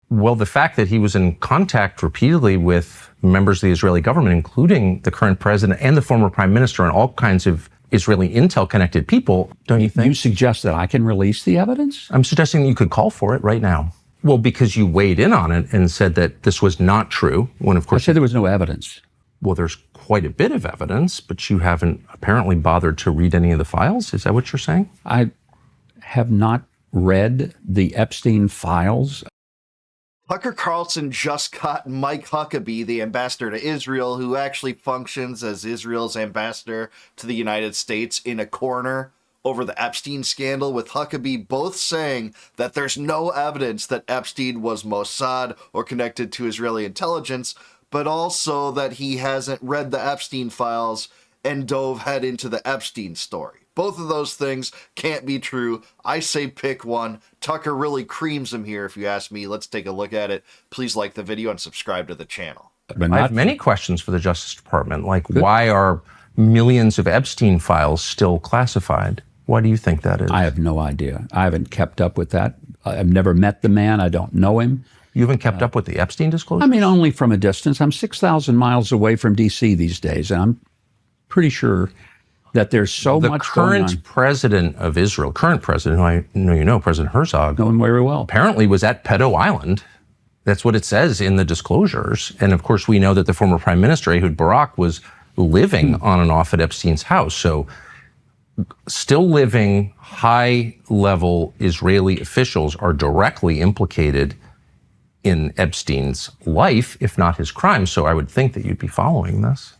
Well, the fact that he was in contact repeatedly with members of the Israeli government, including the current president and the former prime minister and all kinds of Israeli intel-connected people, don't you think? You suggest that I can release the evidence? I'm suggesting that you could call for it right now. Well, because you weighed in on it and said that this was not true, when of course— I said there was no evidence. Well, there's quite a bit of evidence, but you haven't apparently bothered to read any of the files. Is that what you're saying? I have not read the Epstein files. Tucker Carlson just caught Mike Huckabee, the ambassador to Israel, who actually functions as Israel's ambassador to the United States, in a corner over the Epstein scandal, with Huckabee both saying that there's no evidence that Epstein was Mossad or connected to Israeli intelligence, but also that he hasn't read the Epstein files and dove head into the Epstein story. Both of those things can't be true. I say pick one. Tucker really creams him here, if you ask me. Let's take a look at it. Please like the video and subscribe to the channel. I have many questions for the Justice Department, like why are millions of Epstein files still classified? Why do you think that is? I have no idea. I haven't kept up with that. I've never met the man. I don't know him. You haven't kept up with the Epstein disclosure? I mean, only from a distance. I'm 6,000 miles away from D.C. these days, and I'm pretty sure that there's so much going on. The current president of Israel, current president, who I know you know, President Herzog, Know him very well. apparently was at Pedo Island. That's what it says in the disclosures. And of course, we know that the former prime minister, Ehud Barak, was living on and off at Epstein's house. So still living high-level Israeli officials are directly implicated in Epstein's life, if not his crime. So I would think that you'd be following this.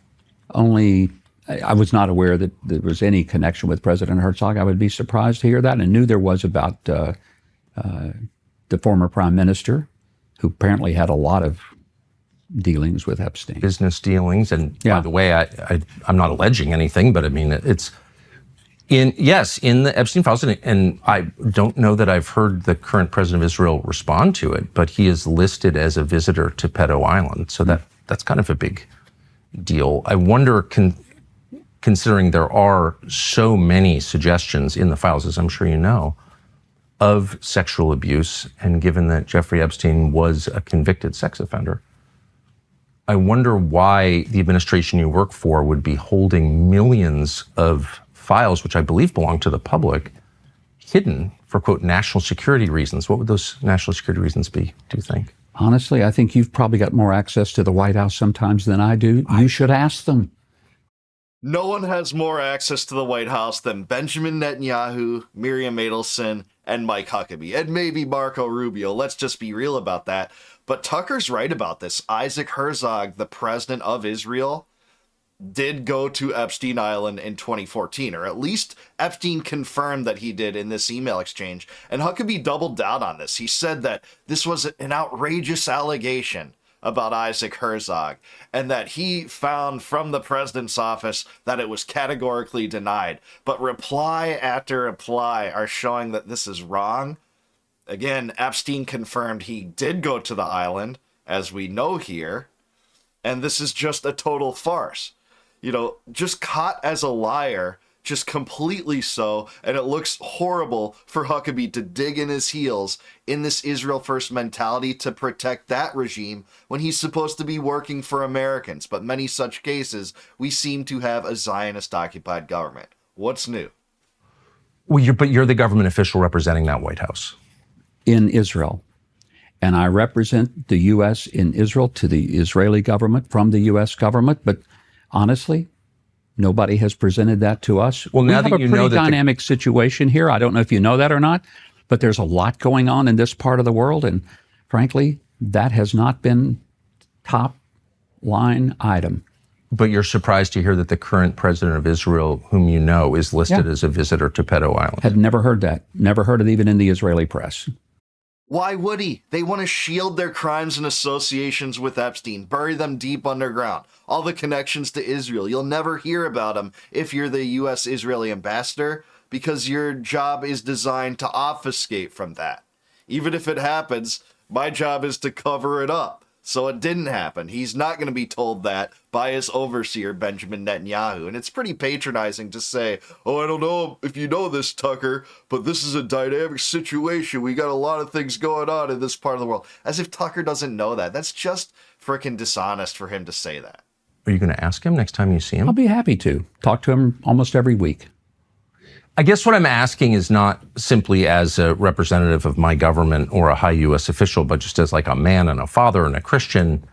Only I was not aware that there was any connection with President Herzog. I would be surprised to hear that, and knew there was about the former prime minister, who apparently had a lot of dealings with Epstein. Business dealings. And by the way, I'm not alleging anything, but I mean, it's in the Epstein files. And I don't know that I've heard the current president of Israel respond to it, but he is listed as a visitor to Pedo Island. So that's kind of a big deal. I wonder, considering there are so many suggestions in the files, as I'm sure you know, of sexual abuse, and given that Jeffrey Epstein was a convicted sex offender, I wonder why the administration you work for would be holding millions of files, which I believe belong to the public, hidden for, quote, national security reasons. What would those national security reasons be, do you think? Honestly, I think you've probably got more access to the White House sometimes than I do. You should ask them. No one has more access to the White House than Benjamin Netanyahu, Miriam Adelson, and Mike Huckabee, and maybe Marco Rubio. Let's just be real about that. But Tucker's right about this. Isaac Herzog, the president of Israel, did go to Epstein Island in 2014, or at least Epstein confirmed that he did in this email exchange. And Huckabee doubled down on this. He said that this was an outrageous allegation about Isaac Herzog, and that he found from the president's office that it was categorically denied. But reply after reply are showing that this is wrong. Again, Epstein confirmed he did go to the island, as we know here, and this is just a total farce. You know, just caught as a liar, just completely so, and it looks horrible for Huckabee to dig in his heels in this Israel First mentality to protect that regime when he's supposed to be working for Americans. But many such cases, we seem to have a Zionist-occupied government. What's new? Well, you're the government official representing that White House. In Israel. And I represent the U.S. in Israel to the Israeli government from the U.S. government. But honestly, nobody has presented that to us. Well, now we have a pretty dynamic situation here. I don't know if you know that or not, but there's a lot going on in this part of the world. And frankly, that has not been top line item. But you're surprised to hear that the current president of Israel, whom you know, is listed as a visitor to Pedo Island. Had never heard that. Never heard it even in the Israeli press. Why would he? They want to shield their crimes and associations with Epstein, bury them deep underground. All the connections to Israel. You'll never hear about them if you're the U.S. Israeli ambassador, because your job is designed to obfuscate from that. Even if it happens, my job is to cover it up. So it didn't happen. He's not going to be told that by his overseer, Benjamin Netanyahu. And it's pretty patronizing to say, oh, I don't know if you know this, Tucker, but this is a dynamic situation. We got a lot of things going on in this part of the world. As if Tucker doesn't know that. That's just freaking dishonest for him to say that. Are you going to ask him next time you see him? I'll be happy to talk to him almost every week. I guess what I'm asking is not simply as a representative of my government or a high U.S. official, but just as like a man and a father and a Christian.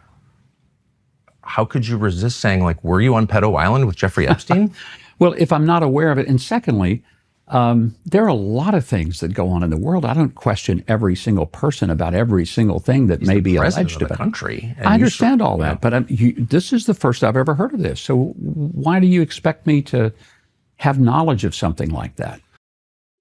How could you resist saying, like, were you on Pedo Island with Jeffrey Epstein? Well, if I'm not aware of it, and secondly, there are a lot of things that go on in the world. I don't question every single person about every single thing that may be alleged of the about. Country. I understand all that, but this is the first I've ever heard of this. So why do you expect me to have knowledge of something like that?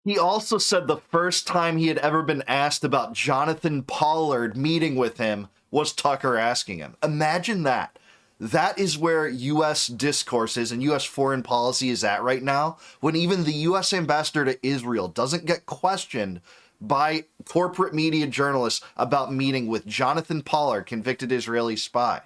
He also said the first time he had ever been asked about Jonathan Pollard meeting with him was Tucker asking him. Imagine that. That is where U.S. discourse is and U.S. foreign policy is at right now, when even the U.S. ambassador to Israel doesn't get questioned by corporate media journalists about meeting with Jonathan Pollard, convicted Israeli spy.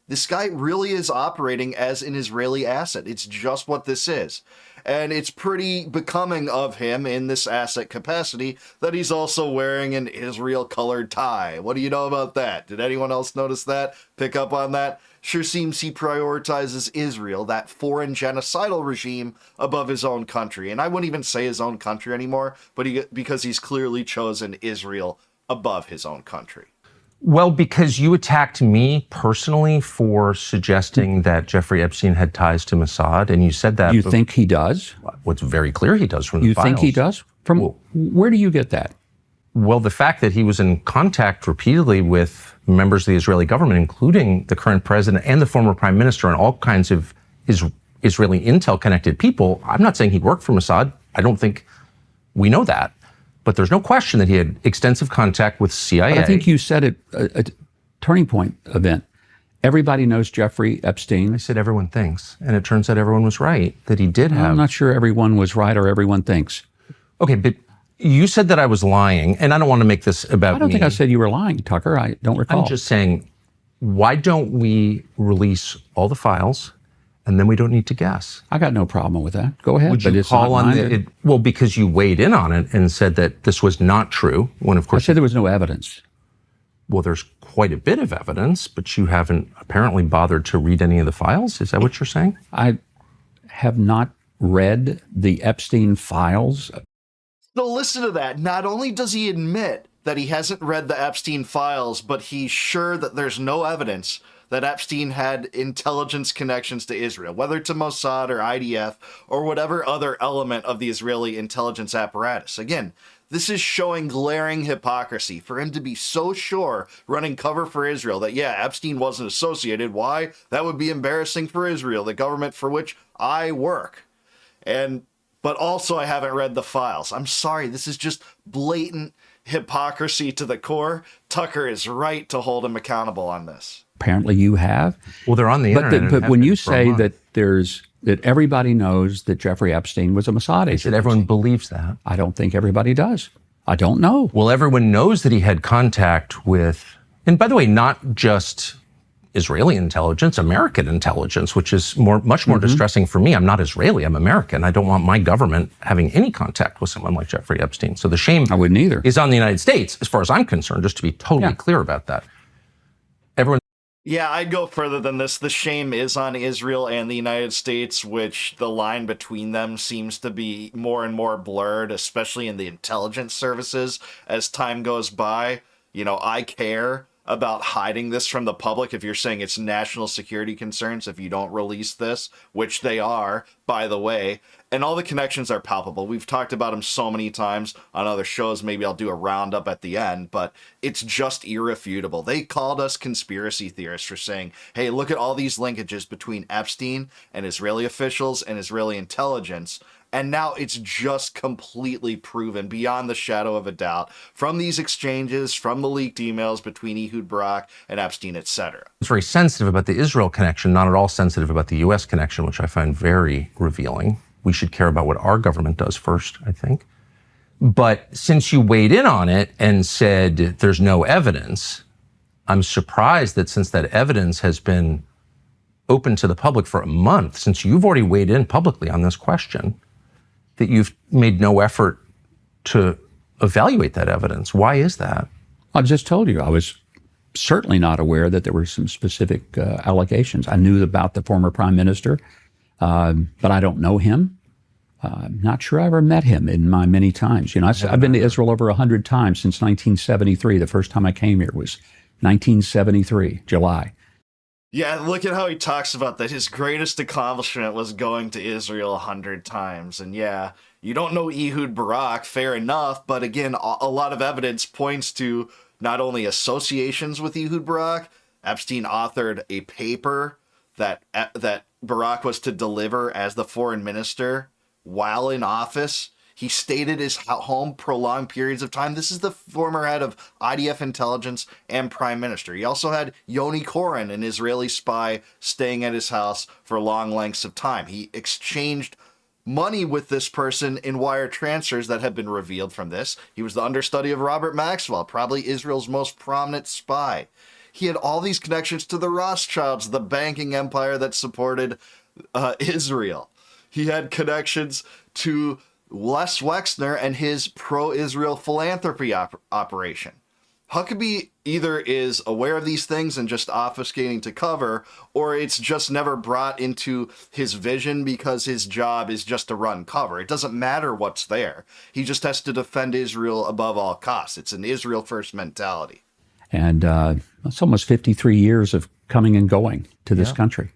This guy really is operating as an Israeli asset. It's just what this is. And it's pretty becoming of him in this asset capacity that he's also wearing an Israel-colored tie. What do you know about that? Did anyone else notice that? Pick up on that? Sure seems he prioritizes Israel, that foreign genocidal regime, above his own country. And I wouldn't even say his own country anymore, but because he's clearly chosen Israel above his own country. Well, because you attacked me personally for suggesting that Jeffrey Epstein had ties to Mossad, and you said that. You think he does? What's very clear he does from the files. You think he does? From where do you get that? Well, the fact that he was in contact repeatedly with members of the Israeli government, including the current president and the former prime minister, and all kinds of Israeli intel-connected people. I'm not saying he worked for Mossad. I don't think we know that. But there's no question that he had extensive contact with CIA. But I think you said it, a turning point event. Everybody knows Jeffrey Epstein. I said everyone thinks, and it turns out everyone was right, that he did have. I'm not sure everyone was right or everyone thinks. Okay, but you said that I was lying, and I don't want to make this about me. I don't think I said you were lying, Tucker. I don't recall. I'm just saying, why don't we release all the files, and then we don't need to guess? I got no problem with that. Go ahead. Would you call on it? Well, because you weighed in on it and said that this was not true, when of course I said there was no evidence. Well, there's quite a bit of evidence, but you haven't apparently bothered to read any of the files. Is that what you're saying? I have not read the Epstein files. So listen to that. Not only does he admit that he hasn't read the Epstein files, but he's sure that there's no evidence that Epstein had intelligence connections to Israel, whether to Mossad or IDF or whatever other element of the Israeli intelligence apparatus. Again, this is showing glaring hypocrisy for him to be so sure, running cover for Israel, that, yeah, Epstein wasn't associated. Why? That would be embarrassing for Israel, the government for which I work. But also I haven't read the files. I'm sorry, this is just blatant hypocrisy to the core. Tucker is right to hold him accountable on this. Apparently you have. Well, they're on the internet. But when you say that that everybody knows that Jeffrey Epstein was a Mossad agent. That everyone believes that. I don't think everybody does. I don't know. Well, everyone knows that he had contact with, and by the way, not just Israeli intelligence, American intelligence, which is much more distressing for me. I'm not Israeli, I'm American. I don't want my government having any contact with someone like Jeffrey Epstein. So the shame I wouldn't either. Is on the United States, as far as I'm concerned, just to be totally clear about that. Everyone. Yeah, I'd go further than this. The shame is on Israel and the United States, which the line between them seems to be more and more blurred, especially in the intelligence services as time goes by. You know, I care about hiding this from the public if you're saying it's national security concerns if you don't release this, which they are, by the way. And all the connections are palpable. We've talked about them so many times on other shows. Maybe I'll do a roundup at the end, but it's just irrefutable. They called us conspiracy theorists for saying, hey, look at all these linkages between Epstein and Israeli officials and Israeli intelligence. And now it's just completely proven beyond the shadow of a doubt from these exchanges, from the leaked emails between Ehud Barak and Epstein, etc. It's very sensitive about the Israel connection, not at all sensitive about the U.S. connection, which I find very revealing. We should care about what our government does first, I think. But since you weighed in on it and said there's no evidence, I'm surprised that since that evidence has been open to the public for a month, since you've already weighed in publicly on this question, that you've made no effort to evaluate that evidence. Why is that? I just told you I was certainly not aware that there were some specific allegations. I knew about the former prime minister, but I don't know him. I'm not sure I ever met him in my many times. You know, I've been to Israel over 100 times since 1973. The first time I came here was 1973, July. Yeah, look at how he talks about that. His greatest accomplishment was going to Israel 100 times. And yeah, you don't know Ehud Barak, fair enough. But again, a lot of evidence points to not only associations with Ehud Barak. Epstein authored a paper that Barak was to deliver as the foreign minister while in office. He stayed at his home prolonged periods of time. This is the former head of IDF intelligence and prime minister. He also had Yoni Koren, an Israeli spy, staying at his house for long lengths of time. He exchanged money with this person in wire transfers that have been revealed from this. He was the understudy of Robert Maxwell, probably Israel's most prominent spy. He had all these connections to the Rothschilds, the banking empire that supported Israel. He had connections to Les Wexner and his pro-Israel philanthropy operation. Huckabee either is aware of these things and just obfuscating to cover, or it's just never brought into his vision because his job is just to run cover. It doesn't matter what's there. He just has to defend Israel above all costs. It's an Israel first mentality. And it's almost 53 years of coming and going to this country.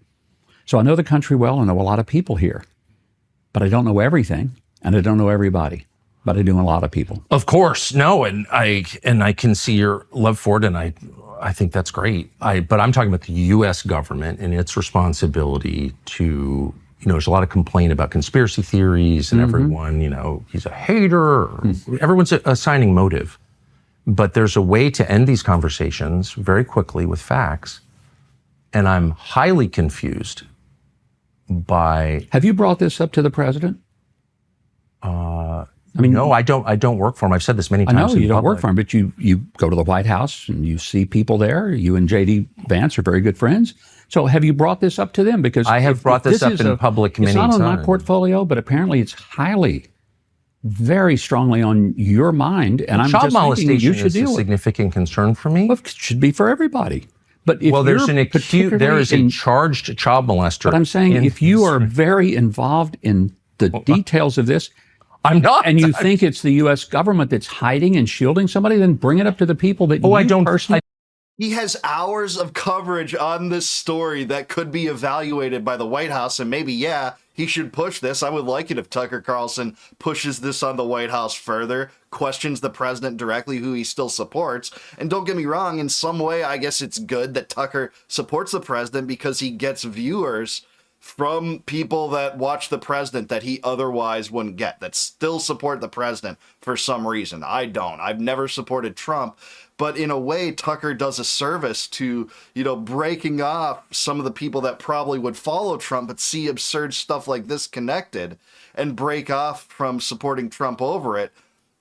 So I know the country well. I know a lot of people here, but I don't know everything. And I don't know everybody, but I do know a lot of people. Of course, no, and I can see your love for it, and I think that's great. But I'm talking about the U.S. government and its responsibility to, you know, there's a lot of complaint about conspiracy theories and everyone, you know, he's a hater. Everyone's assigning motive, but there's a way to end these conversations very quickly with facts, and I'm highly confused by. Have you brought this up to the president? I mean, no, I don't work for him. I've said this many times. I know you don't work for him, but you go to the White House and you see people there. You and J.D. Vance are very good friends. So have you brought this up to them? Because I have brought this up in public many times. It's not on my portfolio, but apparently it's very strongly on your mind. And I'm child just thinking you should molestation is a significant concern for me. Well, it should be for everybody. But if there is a charged child molester. But I'm saying if you are very involved in the details of this, I'm not. And you think it's the U.S. government that's hiding and shielding somebody, then bring it up to the people that you personally. He has hours of coverage on this story that could be evaluated by the White House, and maybe, he should push this. I would like it if Tucker Carlson pushes this on the White House further, questions the president directly, who he still supports. And don't get me wrong, in some way, I guess it's good that Tucker supports the president because he gets viewers from people that watch the president that he otherwise wouldn't get, that still support the president for some reason. I don't. I've never supported Trump. But in a way, Tucker does a service to, you know, breaking off some of the people that probably would follow Trump but see absurd stuff like this connected and break off from supporting Trump over it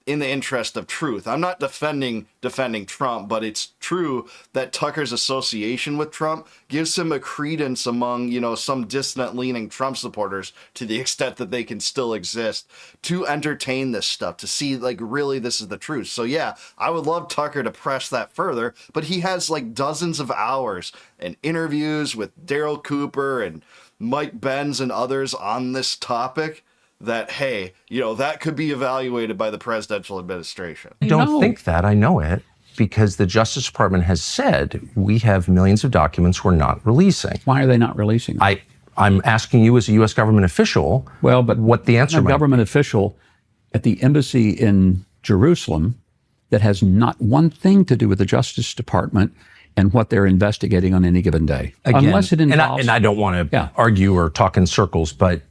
in the interest of truth. I'm not defending Trump, but it's true that Tucker's association with Trump gives him a credence among, you know, some dissident-leaning Trump supporters, to the extent that they can still exist, to entertain this stuff, to see, like, really this is the truth. So yeah, I would love Tucker to press that further, but he has like dozens of hours and interviews with Daryl Cooper and Mike Benz and others on this topic that, hey, you know, that could be evaluated by the presidential administration. I don't think that. I know it because the Justice Department has said we have millions of documents we're not releasing. Why are they not releasing them? I'm asking you as a U.S. government official. Well, but what the answer might be. A government official at the embassy in Jerusalem that has not one thing to do with the Justice Department and what they're investigating on any given day. Again, unless it involves. And I don't want to argue or talk in circles, but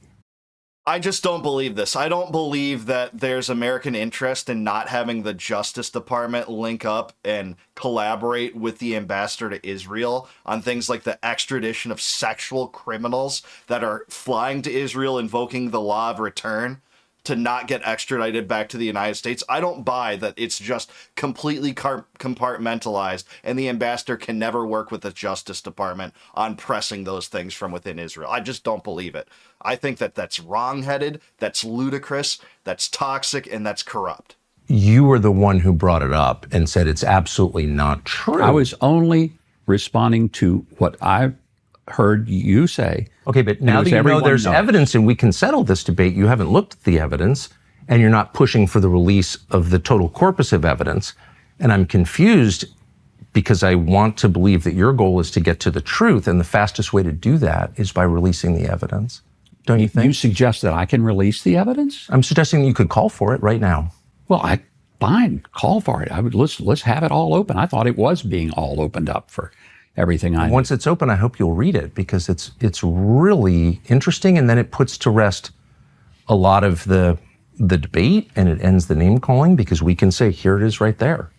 I just don't believe this. I don't believe that there's American interest in not having the Justice Department link up and collaborate with the ambassador to Israel on things like the extradition of sexual criminals that are flying to Israel, invoking the law of return to not get extradited back to the United States. I don't buy that it's just completely compartmentalized and the ambassador can never work with the Justice Department on pressing those things from within Israel. I just don't believe it. I think that that's wrong-headed, that's ludicrous, that's toxic, and that's corrupt. You were the one who brought it up and said it's absolutely not true. I was only responding to what I heard you say. Okay, but now that you know there's evidence and we can settle this debate, you haven't looked at the evidence and you're not pushing for the release of the total corpus of evidence. And I'm confused because I want to believe that your goal is to get to the truth, and the fastest way to do that is by releasing the evidence. Don't you think? You suggest that I can release the evidence? I'm suggesting you could call for it right now. Well, fine, call for it. Let's have it all open. I thought it was being all opened up for everything I knew. Once it's open, I hope you'll read it because it's really interesting, and then it puts to rest a lot of the debate, and it ends the name calling because we can say, here it is right there.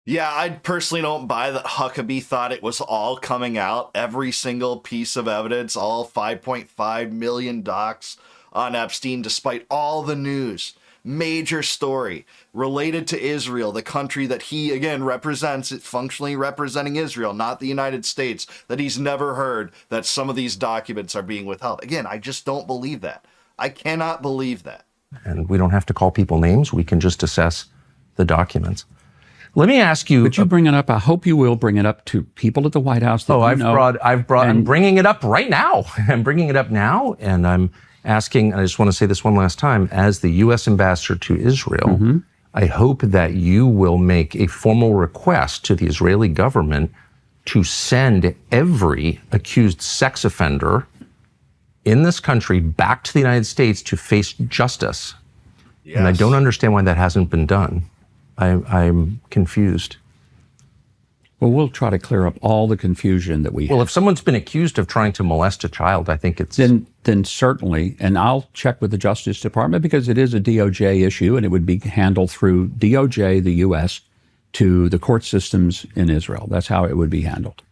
Yeah, I personally don't buy that Huckabee thought it was all coming out, every single piece of evidence, all 5.5 million docs on Epstein, despite all the news. Major story related to Israel, the country that he, again, represents, functionally representing Israel, not the United States, that he's never heard that some of these documents are being withheld. Again, I just don't believe that. I cannot believe that. And we don't have to call people names. We can just assess the documents. Let me ask you. But you bring it up. I hope you will bring it up to people at the White House. That I'm bringing it up right now. I'm bringing it up now, and I'm asking, and I just want to say this one last time, as the U.S. ambassador to Israel, I hope that you will make a formal request to the Israeli government to send every accused sex offender in this country back to the United States to face justice. Yes. And I don't understand why that hasn't been done. I'm confused. Well, we'll try to clear up all the confusion that we have. Well, if someone's been accused of trying to molest a child, I think it's... Then certainly, and I'll check with the Justice Department because it is a DOJ issue and it would be handled through DOJ, the U.S., to the court systems in Israel. That's how it would be handled.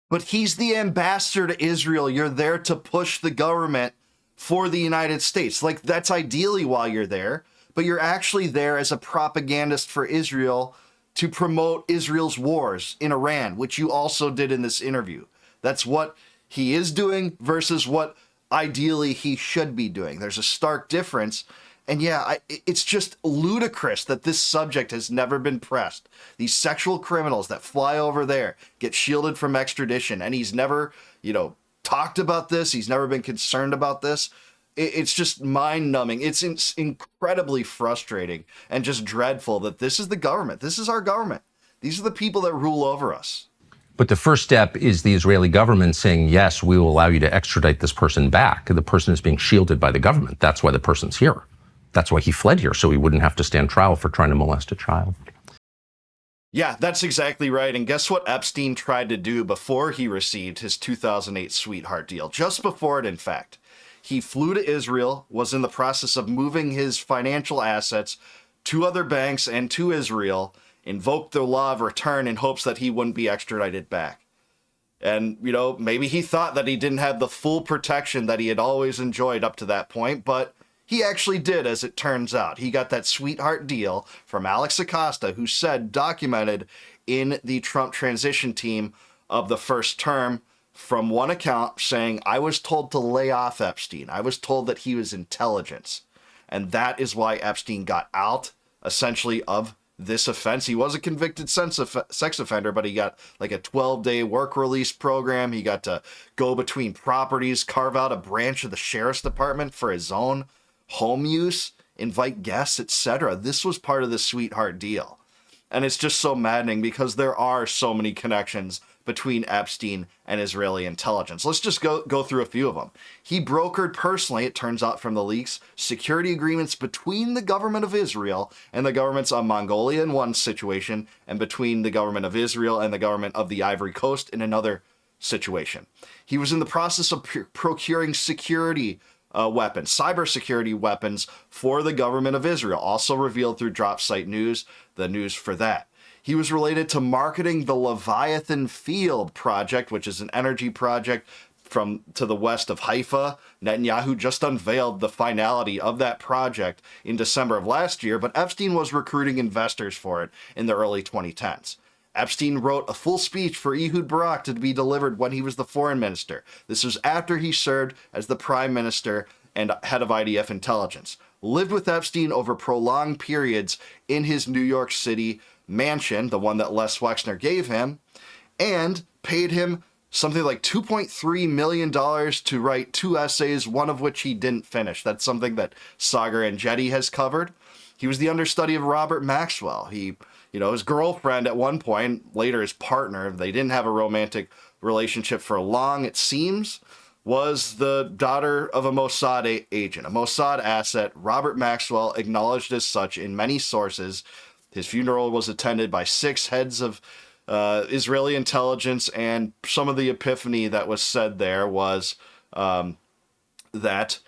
But he's the ambassador to Israel. You're there to push the government for the United States. Like, that's ideally why you're there, but you're actually there as a propagandist for Israel to promote Israel's wars in Iran, which you also did in this interview. That's what he is doing versus what ideally he should be doing. There's a stark difference. And yeah, it's just ludicrous that this subject has never been pressed. These sexual criminals that fly over there get shielded from extradition, and he's never, talked about this. He's never been concerned about this. It's just mind-numbing. It's incredibly frustrating and just dreadful that this is the government. This is our government. These are the people that rule over us. But the first step is the Israeli government saying, yes, we will allow you to extradite this person back. The person is being shielded by the government. That's why the person's here. That's why he fled here, so he wouldn't have to stand trial for trying to molest a child. Yeah, that's exactly right. And guess what Epstein tried to do before he received his 2008 sweetheart deal? Just before it, in fact. He flew to Israel, was in the process of moving his financial assets to other banks and to Israel, invoked the law of return in hopes that he wouldn't be extradited back. And, maybe he thought that he didn't have the full protection that he had always enjoyed up to that point, but he actually did, as it turns out. He got that sweetheart deal from Alex Acosta, who said, documented in the Trump transition team of the first term, from one account saying, I was told to lay off Epstein. I was told that he was intelligence. And that is why Epstein got out, essentially, of this offense. He was a convicted sex offender, but he got like a 12-day work release program. He got to go between properties, carve out a branch of the sheriff's department for his own home use, invite guests, etc. This was part of the sweetheart deal. And it's just so maddening because there are so many connections between Epstein and Israeli intelligence. Let's just go through a few of them. He brokered personally, it turns out from the leaks, security agreements between the government of Israel and the governments of Mongolia in one situation, and between the government of Israel and the government of the Ivory Coast in another situation. He was in the process of procuring security weapons, cybersecurity weapons for the government of Israel, also revealed through Drop Site News, the news for that. He was related to marketing the Leviathan Field project, which is an energy project to the west of Haifa. Netanyahu just unveiled the finality of that project in December of last year, but Epstein was recruiting investors for it in the early 2010s. Epstein wrote a full speech for Ehud Barak to be delivered when he was the foreign minister. This was after he served as the prime minister and head of IDF intelligence. Lived with Epstein over prolonged periods in his New York City mansion, the one that Les Wexner gave him, and paid him something like $2.3 million to write 2 essays, one of which he didn't finish. That's something that Sagar Enjeti has covered. He was the understudy of Robert Maxwell. His girlfriend at one point, later his partner, they didn't have a romantic relationship for long, it seems, was the daughter of a Mossad agent, a Mossad asset. Robert Maxwell, acknowledged as such in many sources. His funeral was attended by 6 heads of Israeli intelligence, and some of the epiphany that was said there was that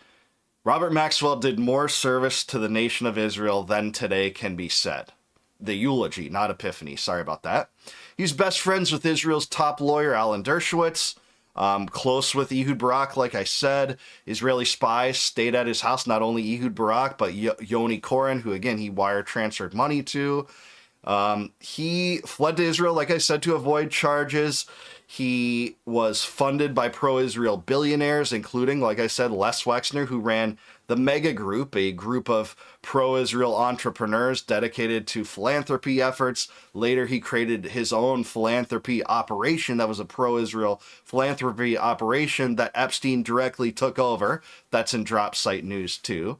Robert Maxwell did more service to the nation of Israel than today can be said. The eulogy, not epiphany. Sorry about that. He's best friends with Israel's top lawyer, Alan Dershowitz. Close with Ehud Barak, like I said. Israeli spies stayed at his house, not only Ehud Barak, but Yoni Koren, who, again, he wire transferred money to. He fled to Israel, like I said, to avoid charges. He was funded by pro-Israel billionaires, including, like I said, Les Wexner, who ran the Mega Group, a group of pro-Israel entrepreneurs dedicated to philanthropy efforts. Later, he created his own philanthropy operation that was a pro-Israel philanthropy operation that Epstein directly took over. That's in Drop Site News, too.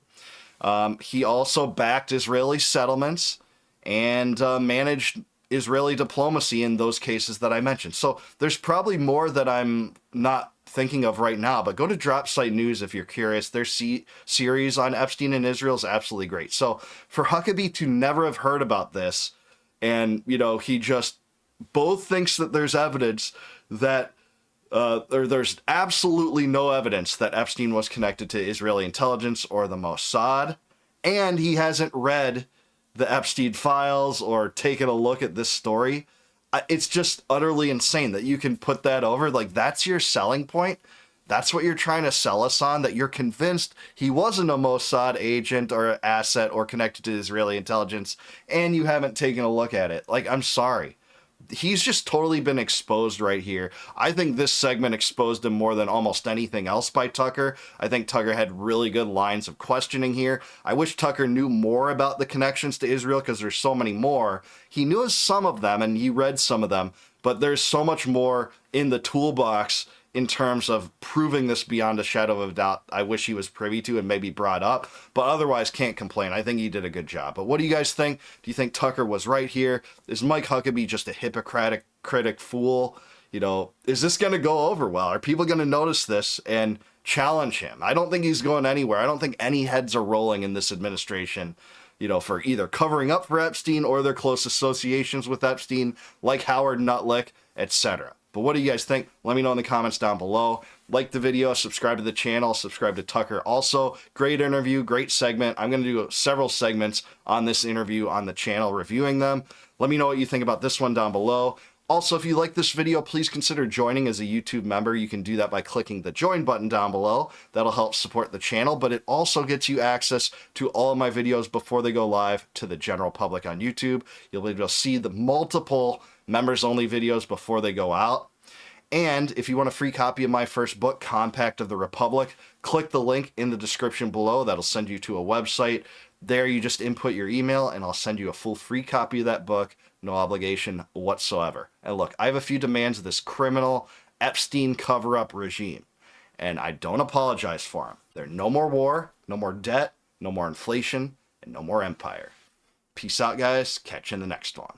He also backed Israeli settlements and managed Israeli diplomacy in those cases that I mentioned. So there's probably more that I'm not thinking of right now, but go to Drop Site News if you're curious. Their series on Epstein and Israel is absolutely great. So for Huckabee to never have heard about this, and, he just both thinks that there's evidence that there's absolutely no evidence that Epstein was connected to Israeli intelligence or the Mossad, and he hasn't read the Epstein files or taken a look at this story. It's just utterly insane that you can put that over. Like, that's your selling point. That's what you're trying to sell us on, that you're convinced he wasn't a Mossad agent or asset or connected to Israeli intelligence, and you haven't taken a look at it. Like, I'm sorry. He's just totally been exposed right here. I think this segment exposed him more than almost anything else by Tucker. I think Tucker had really good lines of questioning here. I wish Tucker knew more about the connections to Israel, because there's so many more. He knew some of them and he read some of them, but there's so much more in the toolbox in terms of proving this beyond a shadow of a doubt. I wish he was privy to and maybe brought up, but otherwise can't complain. I think he did a good job. But what do you guys think? Do you think Tucker was right here? Is Mike Huckabee just a hypocritic fool? Is this going to go over well? Are people going to notice this and challenge him? I don't think he's going anywhere. I don't think any heads are rolling in this administration, for either covering up for Epstein or their close associations with Epstein, like Howard Nutlick, etc. But what do you guys think? Let me know in the comments down below. Like the video, subscribe to the channel, subscribe to Tucker. Also, great interview, great segment. I'm going to do several segments on this interview on the channel, reviewing them. Let me know what you think about this one down below. Also, if you like this video, please consider joining as a YouTube member. You can do that by clicking the join button down below. That'll help support the channel, but it also gets you access to all of my videos before they go live to the general public on YouTube. You'll be able to see the multiple members-only videos before they go out. And if you want a free copy of my first book, Compact of the Republic, click the link in the description below. That'll send you to a website. There you just input your email and I'll send you a full free copy of that book. No obligation whatsoever. And look, I have a few demands of this criminal Epstein cover-up regime, and I don't apologize for them. There's no more war, no more debt, no more inflation, and no more empire. Peace out, guys. Catch you in the next one.